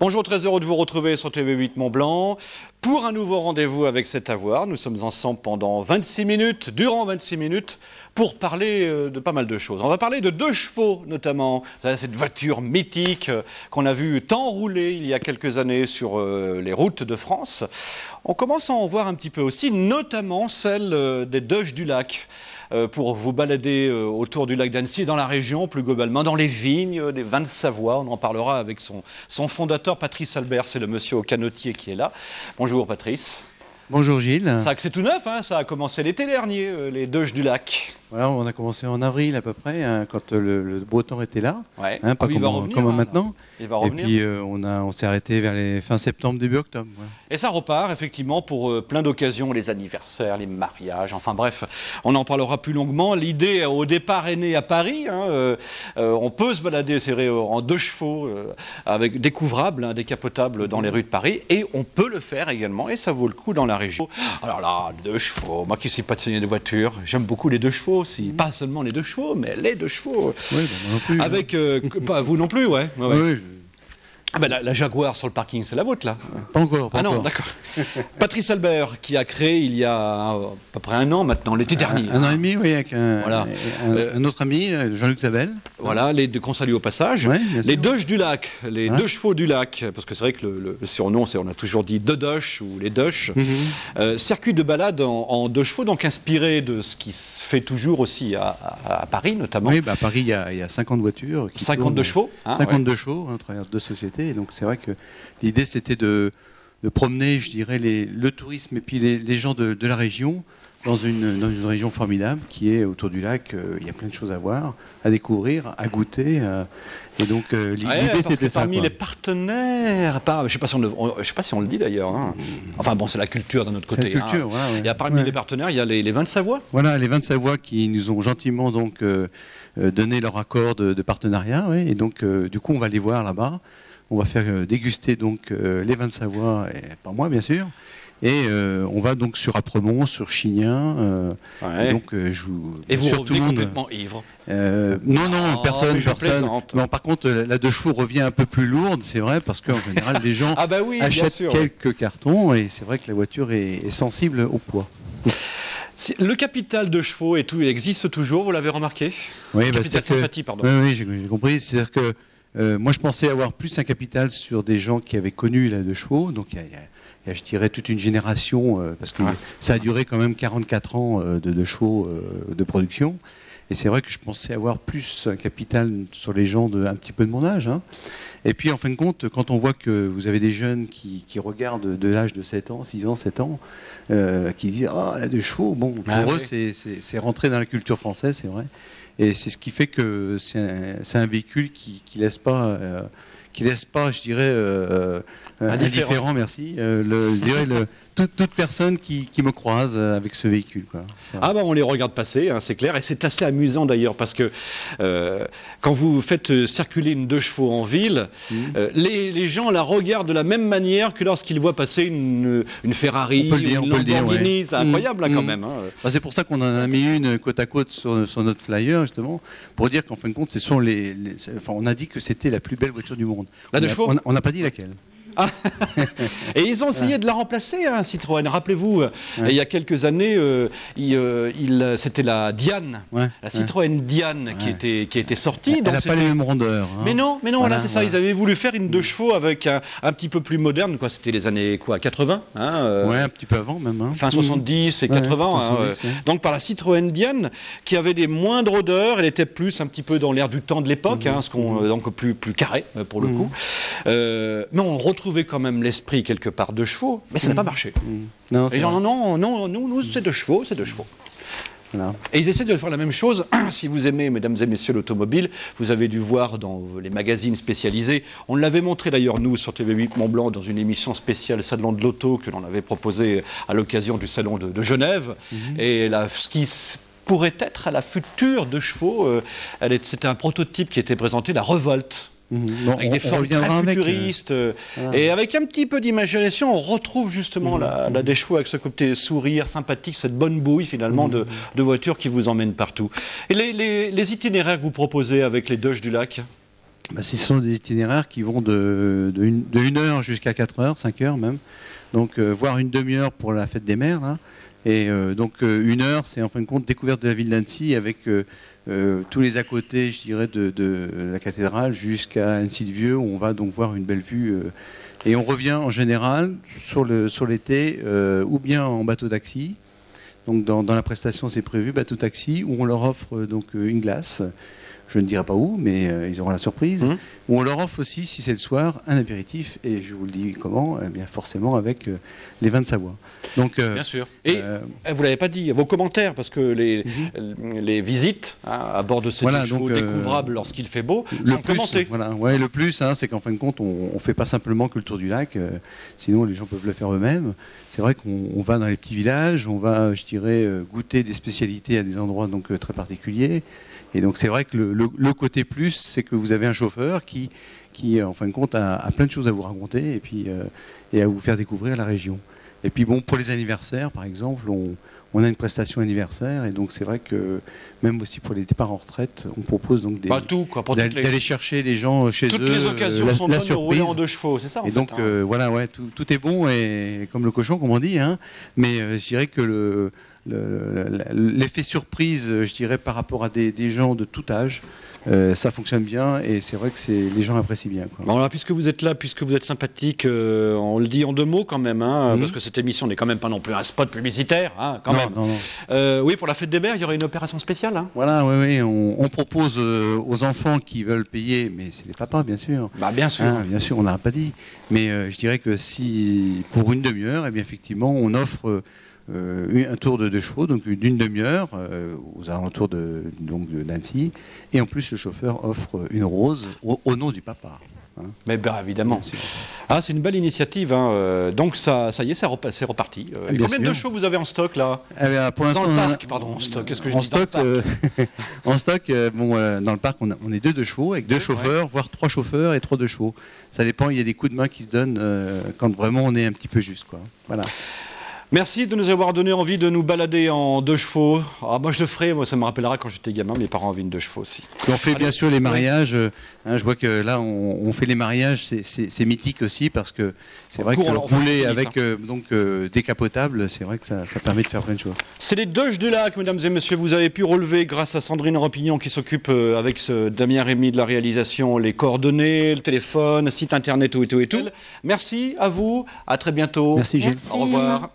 Bonjour, très heureux de vous retrouver sur TV8 Mont-Blanc pour un nouveau rendez-vous avec C'est à voir. Nous sommes ensemble pendant 26 minutes, durant 26 minutes, pour parler de pas mal de choses. On va parler de 2 chevaux notamment, cette voiture mythique qu'on a vu tant rouler il y a quelques années sur les routes de France. On commence à en voir un petit peu aussi, notamment celle des Doges du Lac. Pour vous balader autour du lac d'Annecy, dans la région plus globalement, dans les vignes, des vins de Savoie. On en parlera avec son fondateur, Patrice Albert, c'est le monsieur au canotier qui est là. Bonjour Patrice. Bonjour Gilles. C'est tout neuf, hein, ça a commencé l'été dernier, les Doges du Lac. Voilà, on a commencé en avril à peu près, hein, quand le beau temps était là, ouais. Pas comme maintenant. Il va revenir. Et puis on s'est arrêté vers les fin septembre, début octobre. Ouais. Et ça repart effectivement pour plein d'occasions, les anniversaires, les mariages, enfin bref, on en parlera plus longuement. L'idée au départ est née à Paris, hein, on peut se balader, c'est vrai, en 2 chevaux, avec découvrables, hein, décapotables dans les rues de Paris, et on peut le faire également, et ça vaut le coup dans la région. Alors là, 2 chevaux, moi qui ne suis pas de saigner de voiture, j'aime beaucoup les 2 chevaux aussi, pas seulement les 2 chevaux, mais les 2 chevaux. Oui, moi non plus. Avec, pas vous non plus, ouais. Oui. Ah ben la Jaguar sur le parking, c'est la vôtre là? Pas encore. Ah non, d'accord. Patrice Albert qui a créé il y a à peu près 1 an maintenant, l'été dernier. Un an et demi, oui, avec voilà. un autre ami, Jean-Luc Zabel. Voilà, qu'on salue au passage. Ouais, les Doges du Lac, les 2 chevaux du Lac, parce que c'est vrai que le surnom, on a toujours dit deux Doges ou les Doges. Circuit de balade en 2 chevaux, donc inspiré de ce qui se fait toujours aussi à Paris notamment. Oui, à Paris, il y a 50 voitures. 52 chevaux. Hein, 52 chevaux, à travers 2 sociétés. Et donc c'est vrai que l'idée c'était de promener, je dirais, le tourisme et puis les gens de la région dans une région formidable qui est autour du lac. Il y a plein de choses à voir, à découvrir, à goûter. Et donc l'idée c'était ça. Parmi les partenaires, je ne sais pas si on le dit d'ailleurs. Hein. Enfin bon, c'est la culture d'un autre côté. C'est la culture, hein. voilà, ouais. Il y a parmi les partenaires, il y a les vins de Savoie. Voilà, les vins de Savoie qui nous ont gentiment donc donné leur accord de partenariat. Ouais, et donc du coup on va les voir là-bas. On va faire déguster donc les vins de Savoie, et par moi bien sûr, et on va donc sur Apremont, sur Chignin. Et donc et vous revenez complètement ivre? Non, personne. Non, par contre, la 2 chevaux revient un peu plus lourde, c'est vrai, parce qu'en général les gens achètent quelques cartons, et c'est vrai que la voiture est sensible au poids. Le capital de chevaux et tout, il existe toujours, vous l'avez remarqué? Oui, le capital sympathie, pardon. Oui, j'ai compris. C'est-à-dire que moi, je pensais avoir plus un capital sur des gens qui avaient connu la 2 chevaux. Donc, il y a, je dirais, toute une génération, parce que ça a duré quand même 44 ans de 2 chevaux de production. Et c'est vrai que je pensais avoir plus un capital sur les gens un petit peu de mon âge. Hein. Et puis, en fin de compte, quand on voit que vous avez des jeunes qui regardent de l'âge de 7 ans, 6 ans, 7 ans, qui disent « Ah, la 2 chevaux », bon, pour eux, c'est rentré dans la culture française, c'est vrai. Et c'est ce qui fait que c'est un véhicule qui laisse pas, je dirais, indifférent, merci. Je dirais toute personne qui me croise avec ce véhicule, quoi. Ah ben on les regarde passer, hein, c'est clair, et c'est assez amusant d'ailleurs parce que quand vous faites circuler une 2 chevaux en ville, les gens la regardent de la même manière que lorsqu'ils voient passer une Ferrari, une Lamborghini. C'est incroyable là quand même. Hein. Bah, c'est pour ça qu'on en a mis une côte à côte sur notre flyer justement, pour dire qu'en fin de compte, ce sont enfin, on a dit que c'était la plus belle voiture du monde. La 2 chevaux. On n'a pas dit laquelle. Ah. Et ils ont essayé de la remplacer, hein, Citroën. Rappelez-vous, il y a quelques années, c'était la Diane, la Citroën Diane qui était sortie. Elle n'a pas les mêmes rondeurs. Hein. Mais non, voilà, c'est ça. Ils avaient voulu faire une 2 chevaux avec un petit peu plus moderne. C'était les années 80 hein, ouais, un petit peu avant même. Hein. Fin 70 et 80. 70, donc par la Citroën Diane, qui avait des moindres odeurs. Elle était plus un petit peu dans l'air du temps de l'époque, donc plus carré pour le coup. Mais on retrouvait quand même l'esprit quelque part 2 chevaux, mais ça n'a pas marché. Non, les gens, non, nous c'est 2 chevaux, c'est 2 chevaux. Voilà. Et ils essaient de faire la même chose. Si vous aimez, mesdames et messieurs, l'automobile, vous avez dû voir dans les magazines spécialisés. On l'avait montré d'ailleurs, nous, sur TV8 Mont-Blanc, dans une émission spéciale Salon de l'Auto que l'on avait proposé à l'occasion du Salon de Genève. Et ce qui pourrait être la future 2 chevaux, c'était un prototype qui était présenté, la Revolt. Bon, avec des formes très futuristes et avec un petit peu d'imagination, on retrouve justement la 2 chevaux avec ce côté sourire sympathique, cette bonne bouille finalement de voitures qui vous emmènent partout. Et les itinéraires que vous proposez avec les Doges du Lac? Ce sont des itinéraires qui vont de 1 heure jusqu'à 4 heures, 5 heures même. Donc, voire une demi-heure pour la fête des mers. Là. Et donc, 1 heure, c'est en fin de compte découverte de la ville d'Annecy avec tous les à côté, je dirais, de la cathédrale jusqu'à Annecy-le-Vieux, où on va donc voir une belle vue. Et on revient en général sur l'été, ou bien en bateau taxi. Donc, dans la prestation, c'est prévu, bateau taxi, où on leur offre donc une glace. Je ne dirai pas où, mais ils auront la surprise. Où on leur offre aussi, si c'est le soir, un apéritif. Et je vous le dis comment, bien forcément avec les vins de Savoie. Donc, bien sûr. Et vous ne l'avez pas dit, vos commentaires, parce que les visites à bord de ces deux chevaux découvrables lorsqu'il fait beau sont commentées. Voilà, ouais, le plus, c'est qu'en fin de compte, on ne fait pas simplement que le tour du lac. Sinon, les gens peuvent le faire eux-mêmes. C'est vrai qu'on va dans les petits villages, on va, je dirais, goûter des spécialités à des endroits donc, très particuliers. Et donc c'est vrai que le côté plus, c'est que vous avez un chauffeur qui en fin de compte, a plein de choses à vous raconter et puis et à vous faire découvrir la région. Et puis bon, pour les anniversaires, par exemple, on a une prestation anniversaire et donc c'est vrai que même aussi pour les départs en retraite, on propose donc d'aller chercher les gens chez eux. Toutes les occasions sont bonnes de rouler en 2 chevaux, c'est ça en fait, donc voilà, ouais, tout est bon et comme le cochon, comme on dit. Hein, mais je dirais que l'effet surprise, je dirais, par rapport à des gens de tout âge, ça fonctionne bien et c'est vrai que les gens apprécient bien. Quoi. Bon, alors, puisque vous êtes là, puisque vous êtes sympathique, on le dit en 2 mots quand même, hein, parce que cette émission n'est quand même pas non plus un spot publicitaire, hein, quand même. Non. Oui, pour la fête des mers, il y aurait une opération spéciale. Hein. Voilà, oui, on propose aux enfants qui veulent payer, mais c'est les papas, bien sûr. Bah, bien sûr. Hein, bien sûr, on n'a pas dit. Mais je dirais que si, pour une demi-heure, eh bien, effectivement, on offre un tour de 2 chevaux, donc d'une demi-heure, aux alentours de Nancy. Et en plus, le chauffeur offre une rose au nom du papa. Hein. Mais bien évidemment. Ah, c'est une belle initiative. Hein. Donc ça y est, c'est reparti. Combien de chevaux vous avez en stock là pour l'instant, dans le parc, pardon, en stock. Qu'est-ce que je dis stock, en stock, dans le parc, on est 2 chevaux avec 2 chauffeurs, voire 3 chauffeurs et 3 2 chevaux. Ça dépend. Il y a des coups de main qui se donnent quand vraiment on est un petit peu juste, quoi. Voilà. Merci de nous avoir donné envie de nous balader en 2 chevaux. Ah, moi je le ferai, ça me rappellera quand j'étais gamin, mes parents avaient une 2 chevaux aussi. On fait bien sûr les mariages, hein, je vois que là on fait les mariages, c'est mythique aussi parce que c'est vrai que rouler avec décapotable, c'est vrai que ça permet de faire plein de choses. C'est les Doges du lac, mesdames et messieurs, vous avez pu relever grâce à Sandrine Rampillon qui s'occupe avec Damien Rémy de la réalisation, les coordonnées, le téléphone, site internet, tout. Merci à vous, à très bientôt. Merci Gilles. Au revoir.